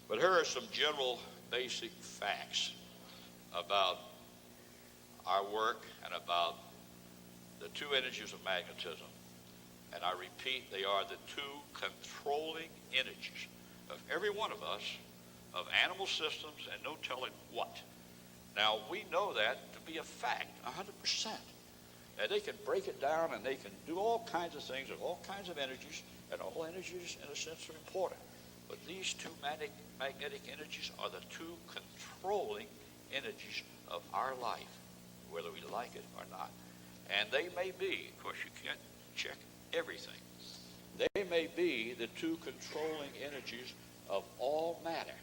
But here are some general basic facts about our work and about the two energies of magnetism. And I repeat, they are the two controlling energies of every one of us, of animal systems, and no telling what. Now, we know that to be a fact, 100%. And they can break it down, and they can do all kinds of things with all kinds of energies, and all energies, in a sense, are important. But these two magnetic energies are the two controlling energies of our life, whether we like it or not. And they may be, of course, you can't check everything. They may be the two controlling energies of all matter.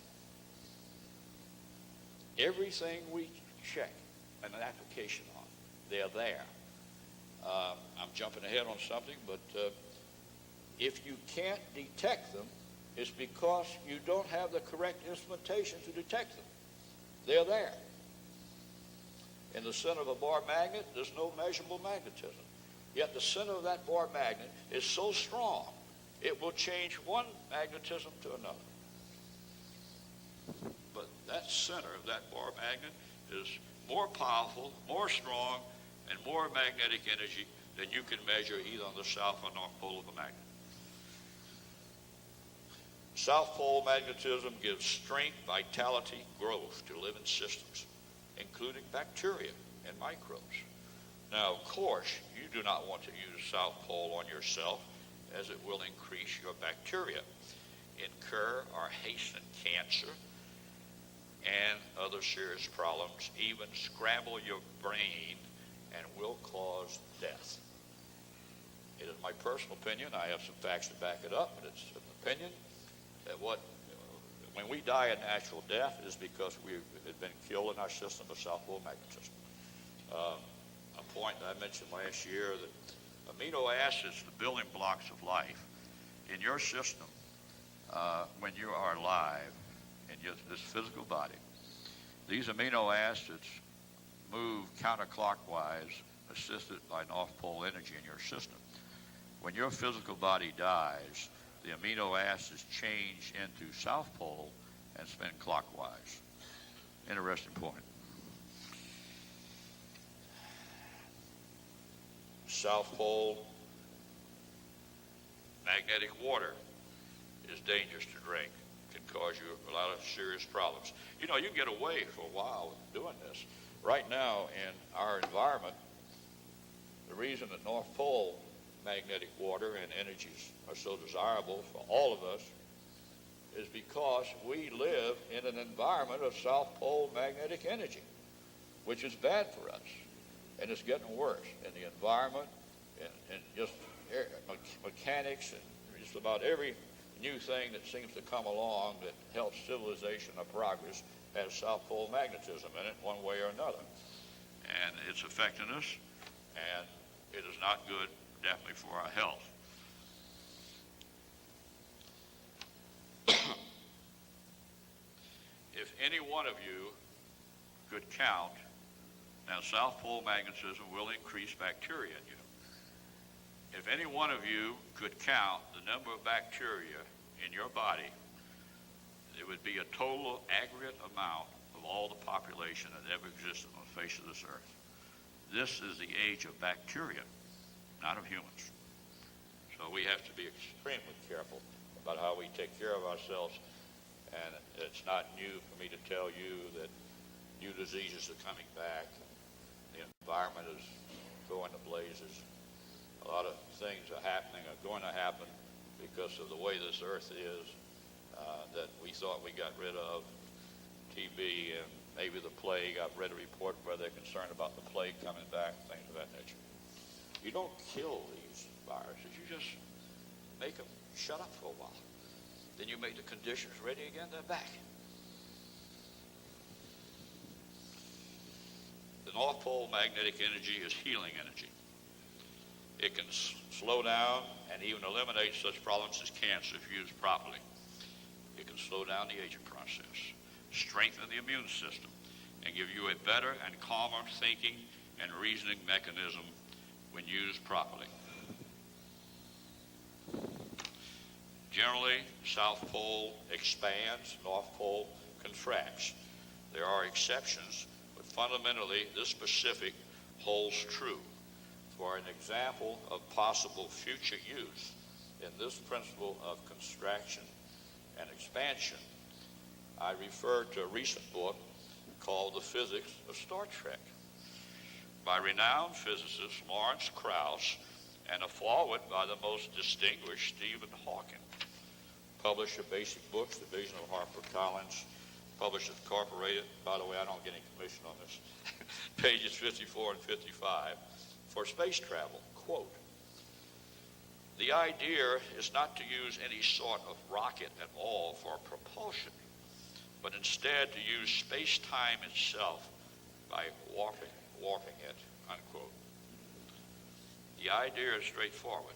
Everything we check an application on, they're there. I'm jumping ahead on something, but if you can't detect them, it's because you don't have the correct instrumentation to detect them. They're there. In the center of a bar magnet, there's no measurable magnetism. Yet the center of that bar magnet is so strong, it will change one magnetism to another. But that center of that bar magnet is more powerful, more strong, and more magnetic energy than you can measure either on the south or north pole of a magnet. South pole magnetism gives strength, vitality, growth to living systems, including bacteria and microbes. Now, of course, you do not want to use south pole on yourself, as it will increase your bacteria, incur or hasten cancer and other serious problems, even scramble your brain, and will cause death. It is my personal opinion. I have some facts to back it up, but it's an opinion that when we die a natural death, it is because we have been killed in our system of south pole magnetism. A point that I mentioned last year, that amino acids, the building blocks of life, in your system, when you are alive in this physical body, these amino acids move counterclockwise, assisted by north pole energy in your system. When your physical body dies, the amino acids change into south pole and spin clockwise. Interesting point. South pole magnetic water is dangerous to drink. Can cause you a lot of serious problems. You know, you can get away for a while with doing this. Right now in our environment, the reason that North Pole magnetic water and energies are so desirable for all of us is because we live in an environment of South Pole magnetic energy, which is bad for us. And it's getting worse in the environment and just mechanics and just about every new thing that seems to come along that helps civilization or progress has South Pole magnetism in it one way or another. And it's affecting us, and it is not good, definitely, for our health. If any one of you could count, now South Pole magnetism will increase bacteria in you. If any one of you could count the number of bacteria in your body, it would be a total aggregate amount of all the population that ever existed on the face of this earth. This is the age of bacteria, not of humans. So we have to be extremely careful about how we take care of ourselves. And it's not new for me to tell you that new diseases are coming back. The environment is going to blazes. A lot of things are happening, are going to happen because of the way this earth is, that we thought we got rid of. TB and maybe the plague. I've read a report where they're concerned about the plague coming back, things of that nature. You don't kill these viruses. You just make them shut up for a while. Then you make the conditions ready again, they're back. The North Pole magnetic energy is healing energy. It can slow down and even eliminate such problems as cancer if used properly. It can slow down the aging process, strengthen the immune system, and give you a better and calmer thinking and reasoning mechanism when used properly. Generally, South Pole expands, North Pole contracts. There are exceptions, but fundamentally this specific holds true. For an example of possible future use in this principle of contraction and expansion, I refer to a recent book called The Physics of Star Trek by renowned physicist Lawrence Krauss and a foreword by the most distinguished Stephen Hawking. Publisher, Basic Books, Division of HarperCollins, Publishers Incorporated. By the way, I don't get any commission on this. Pages 54 and 55. For space travel, quote, "The idea is not to use any sort of rocket at all for propulsion, but instead to use space-time itself by warping it," unquote. The idea is straightforward.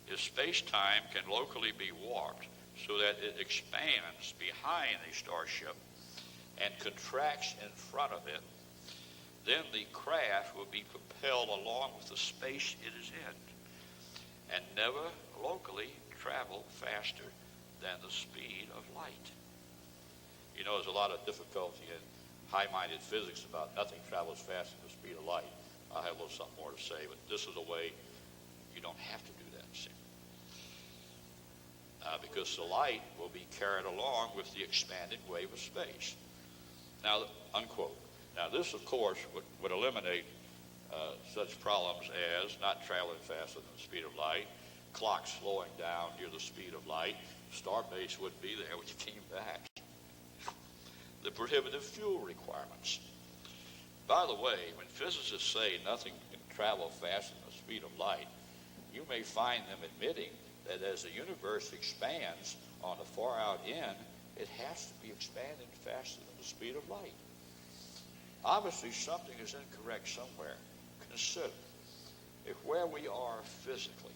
If space-time can locally be warped so that it expands behind a starship and contracts in front of it, then the craft will be propelled along with the space it is in and never locally travel faster than the speed of light. You know, there's a lot of difficulty in high-minded physics about nothing travels faster than the speed of light. I'll have a little something more to say, but this is a way you don't have to do that, see. Because the light will be carried along with the expanding wave of space. Now, unquote. Now, this, of course, would eliminate such problems as not traveling faster than the speed of light, clocks slowing down near the speed of light, starbase wouldn't be there when you came back, the prohibitive fuel requirements. By the way, when physicists say nothing can travel faster than the speed of light, you may find them admitting that as the universe expands on the far out end, it has to be expanding faster than the speed of light. Obviously, something is incorrect somewhere. Consider, if where we are physically,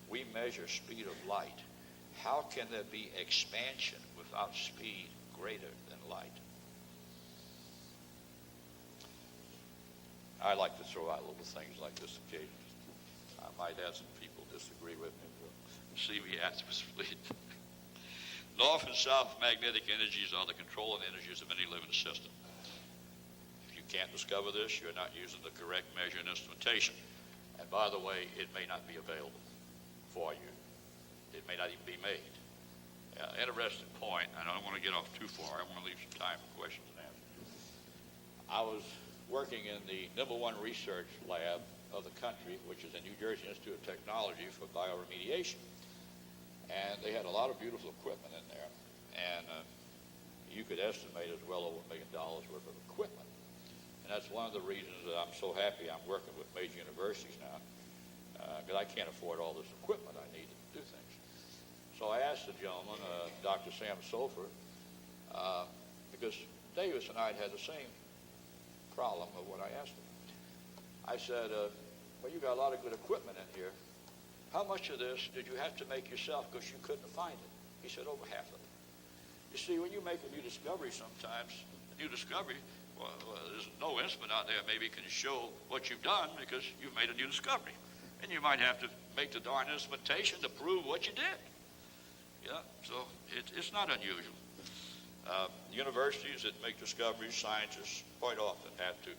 we measure speed of light, how can there be expansion without speed greater than light? I like to throw out little things like this occasionally. I might have some people disagree with me. We'll see me afterwards. North and south magnetic energies are the controlling energies of any living system. If you can't discover this, you're not using the correct measure and instrumentation. And by the way, it may not be available for you. It may not even be made. Interesting point. I don't want to get off too far. I want to leave some time for questions and answers. I was working in the #1 research lab of the country, which is the New Jersey Institute of Technology for Biomagnetism. And they had a lot of beautiful equipment in there. And you could estimate as well over $1 million worth of equipment. And that's one of the reasons that I'm so happy I'm working with major universities now, because I can't afford all this equipment I need to do things. So I asked the gentleman, Dr. Sam Sofer, because Davis and I had the same problem of what I asked him. I said, well, you got a lot of good equipment in here. How much of this did you have to make yourself because you couldn't find it? He said, over half of it. You see, when you make a new discovery sometimes, a new discovery, well, there's no instrument out there maybe can show what you've done because you've made a new discovery. And you might have to make the darn instrumentation to prove what you did. Yeah, so it's not unusual. Universities that make discoveries, scientists quite often have to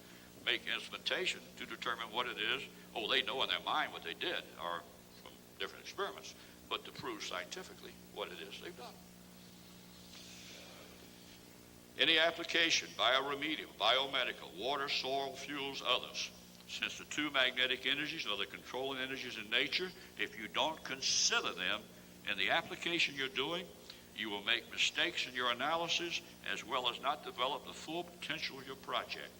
make instrumentation to determine what it is. Oh, they know in their mind what they did, or from different experiments, but to prove scientifically what it is they've done. Any application, bioremedial, biomedical, water, soil, fuels, others. Since the two magnetic energies are the controlling energies in nature, if you don't consider them in the application you're doing, you will make mistakes in your analysis as well as not develop the full potential of your project.